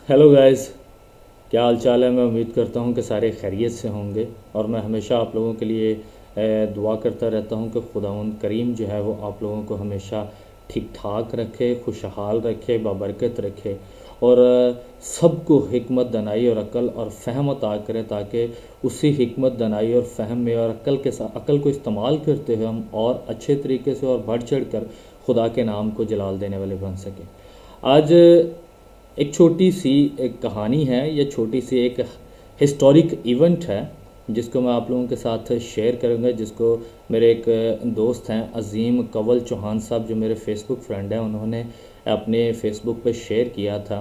Hello guys. क्या हाल चाल है। मैं उम्मीद करता हूँ कि सारे खैरियत से होंगे और मैं हमेशा आप लोगों के लिए दुआ करता रहता हूँ कि खुदावंद करीम जो है वो आप लोगों को हमेशा ठीक ठाक रखे, खुशहाल रखे, बाबरकत रखे और सबको हिकमत दनाई और अक्ल और फ़हम अता करे, ताकि उसी हिकमत दनाई और फ़हम में और अक्ल के साथ अक्ल को इस्तेमाल करते हुए हम और अच्छे तरीके से और बढ़ चढ़ कर खुदा के नाम को जलाल देने वाले बन सकें। आज एक छोटी सी एक कहानी है या छोटी सी एक हिस्टोरिक इवेंट है जिसको मैं आप लोगों के साथ शेयर करूंगा, जिसको मेरे एक दोस्त हैं अज़ीम कंवल चौहान साहब, जो मेरे फेसबुक फ्रेंड हैं, उन्होंने अपने फेसबुक पे शेयर किया था।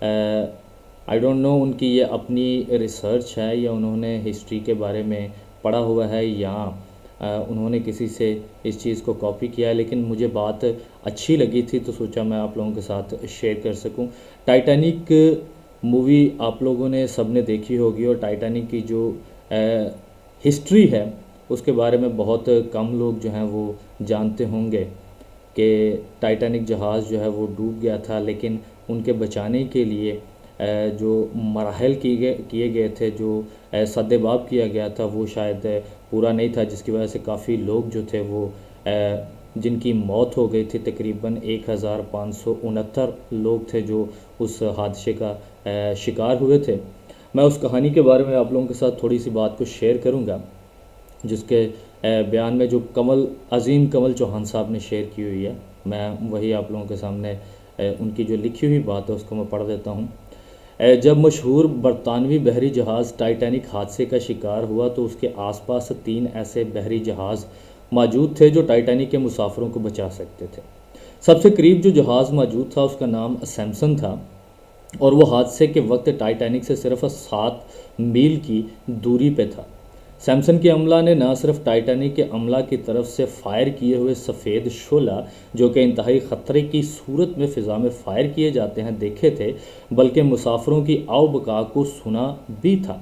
आई डोंट नो उनकी ये अपनी रिसर्च है या उन्होंने हिस्ट्री के बारे में पढ़ा हुआ है या उन्होंने किसी से इस चीज़ को कॉपी किया है, लेकिन मुझे बात अच्छी लगी थी तो सोचा मैं आप लोगों के साथ शेयर कर सकूं। टाइटैनिक मूवी आप लोगों ने सब ने देखी होगी और टाइटैनिक की जो हिस्ट्री है उसके बारे में बहुत कम लोग जो हैं वो जानते होंगे कि टाइटैनिक जहाज़ जो है वो डूब गया था, लेकिन उनके बचाने के लिए जो मराहल किए गए थे, जो सद्देबाब किया गया था, वो शायद पूरा नहीं था, जिसकी वजह से काफ़ी लोग जो थे वो जिनकी मौत हो गई थी। तकरीबन 1569 लोग थे जो उस हादसे का शिकार हुए थे। मैं उस कहानी के बारे में आप लोगों के साथ थोड़ी सी बात को शेयर करूंगा, जिसके बयान में जो अज़ीम कंवल चौहान साहब ने शेयर की हुई है, मैं वही आप लोगों के सामने उनकी जो लिखी हुई बात है उसको मैं पढ़ देता हूँ। जब मशहूर बरतानवी बहरी जहाज़ टाइटैनिक हादसे का शिकार हुआ तो उसके आसपास 3 ऐसे बहरी जहाज़ मौजूद थे जो टाइटैनिक के मुसाफिरों को बचा सकते थे। सबसे करीब जो जहाज़ मौजूद था उसका नाम सैमसन था और वो हादसे के वक्त टाइटैनिक से सिर्फ 7 मील की दूरी पे था। सैमसन के अमला ने न सिर्फ टाइटैनिक के अमला की तरफ से फायर किए हुए सफ़ेद शोला, जो कि इंतहाई ख़तरे की सूरत में फ़िज़ा में फायर किए जाते हैं, देखे थे, बल्कि मुसाफिरों की आओ बका को सुना भी था।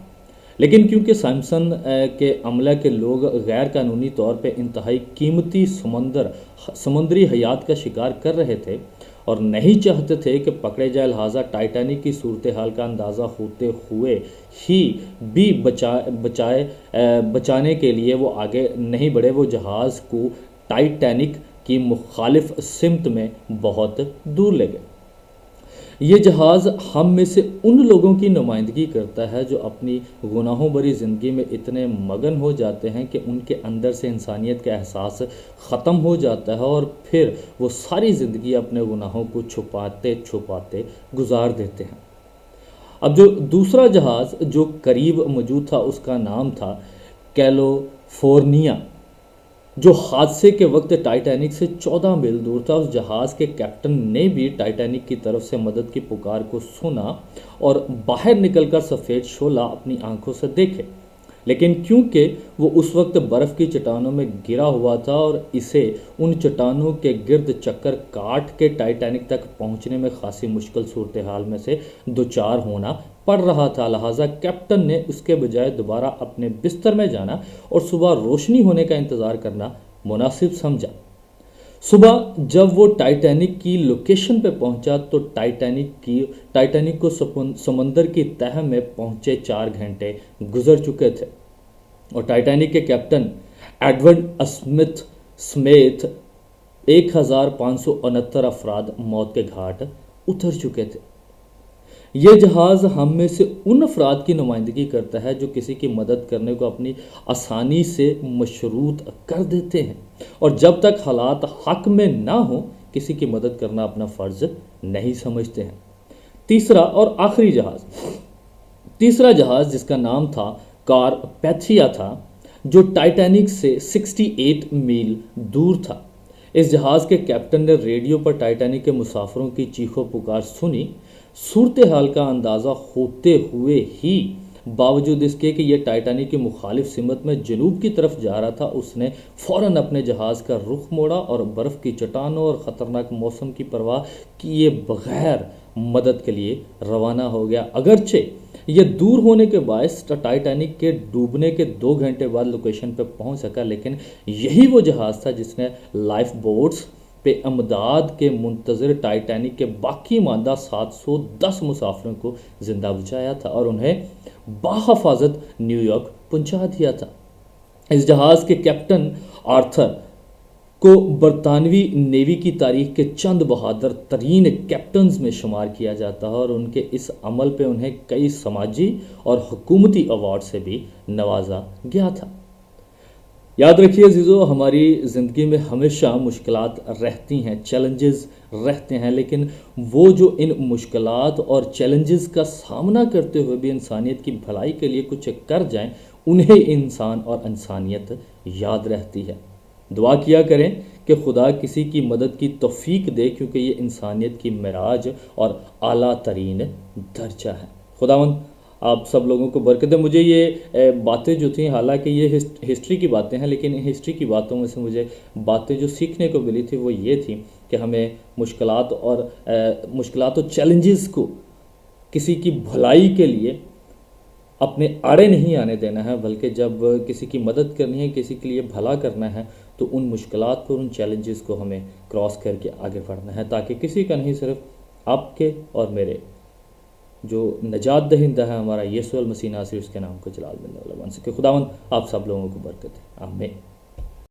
लेकिन क्योंकि सैमसन के अमला के लोग गैर कानूनी तौर पर इंतहाई कीमती समुद्री हयात का शिकार कर रहे थे और नहीं चाहते थे कि पकड़े जाए, लिहाजा टाइटैनिक की सूरत हाल का अंदाज़ा होते हुए ही भी बचाने के लिए वो आगे नहीं बढ़े। वो जहाज़ को टाइटैनिक की मुखालिफ सिमत में बहुत दूर ले गए। ये जहाज़ हम में से उन लोगों की नुमाइंदगी करता है जो अपनी गुनाहों भरी ज़िंदगी में इतने मगन हो जाते हैं कि उनके अंदर से इंसानियत का एहसास ख़त्म हो जाता है और फिर वो सारी ज़िंदगी अपने गुनाहों को छुपाते छुपाते गुजार देते हैं। अब जो दूसरा जहाज़ जो करीब मौजूद था उसका नाम था कैलिफोर्निया, जो हादसे के वक्त टाइटैनिक से 14 मील दूर था। उस जहाज़ के कैप्टन ने भी टाइटैनिक की तरफ से मदद की पुकार को सुना और बाहर निकलकर सफ़ेद शोला अपनी आंखों से देखे, लेकिन क्योंकि वो उस वक्त बर्फ़ की चट्टानों में गिरा हुआ था और इसे उन चट्टानों के गिर्द चक्कर काट के टाइटैनिक तक पहुंचने में खासी मुश्किल सूरत हाल में से दो चार होना पड़ रहा था, लिहाजा कैप्टन ने उसके बजाय दोबारा अपने बिस्तर में जाना और सुबह रोशनी होने का इंतज़ार करना मुनासिब समझा। सुबह जब वो टाइटैनिक की लोकेशन पे पहुंचा तो टाइटैनिक को समंदर की तह में पहुंचे 4 घंटे गुजर चुके थे और टाइटैनिक के कैप्टन एडवर्ड स्मिथ समेत 1569 अफराद मौत के घाट उतर चुके थे। ये जहाज़ हम में से उन अफराद की नुमाइंदगी करता है जो किसी की मदद करने को अपनी आसानी से मशरूत कर देते हैं और जब तक हालात हक में ना हो किसी की मदद करना अपना फ़र्ज नहीं समझते हैं। तीसरा जहाज़ जिसका नाम था कारपैथिया था, जो टाइटैनिक से 68 मील दूर था। इस जहाज़ के कैप्टन ने रेडियो पर टाइटैनिक के मुसाफिरों की चीखों पुकार सुनी। सूरत हाल का अंदाज़ा होते हुए ही, बावजूद इसके कि यह टाइटैनिक की मुखालिफ सिमत में जनूब की तरफ जा रहा था, उसने फ़ौरन अपने जहाज़ का रुख मोड़ा और बर्फ़ की चट्टानों और ख़तरनाक मौसम की परवाह किए बगैर मदद के लिए रवाना हो गया। अगरचे यह दूर होने के बायस टाइटैनिक के डूबने के 2 घंटे बाद लोकेशन पर पहुंच सका, लेकिन यही वो जहाज़ था जिसने लाइफ बोट्स, पे अमदाद के मुंतज़िर टाइटैनिक के बाकी मानदा 710 मुसाफिरों को ज़िंदा बचाया था और उन्हें बाहफाजत न्यूयॉर्क पहुंचा दिया था। इस जहाज़ के कैप्टन आर्थर को बरतानवी नेवी की तारीख के चंद बहादुर तरीन कैप्टन्स में शुमार किया जाता है और उनके इस अमल पे उन्हें कई समाजी और हुकूमती अवार्ड से भी नवाजा गया था। याद रखिए अजीज़ों, हमारी ज़िंदगी में हमेशा मुश्किलात रहती हैं, चैलेंजेस रहते हैं, लेकिन वो जो इन मुश्किलात और चैलेंजेस का सामना करते हुए भी इंसानियत की भलाई के लिए कुछ कर जाएं, उन्हें इंसान और इंसानियत याद रहती है। दुआ किया करें कि खुदा किसी की मदद की तौफीक दे, क्योंकि ये इंसानियत की मेराज और आला तरीन दर्जा है। खुदावंद आप सब लोगों को बरकत दे। मुझे ये बातें जो थी, हालांकि ये हिस्ट्री की बातें हैं, लेकिन हिस्ट्री की बातों में से मुझे बातें जो सीखने को मिली थी वो ये थी कि हमें मुश्किलात और चैलेंजेस को किसी की भलाई के लिए अपने आड़े नहीं आने देना है, बल्कि जब किसी की मदद करनी है, किसी के लिए भला करना है, तो उन मुश्किलात को, उन चैलेंजेस को हमें क्रॉस करके आगे बढ़ना है, ताकि किसी का नहीं, सिर्फ आपके और मेरे जो नजात दहिंदा है हमारा यीशु मसीह नासिर, उसके नाम को जलाल मिलने वाला बन सके। खुदावंद आप सब लोगों को बरकत है। आमीन।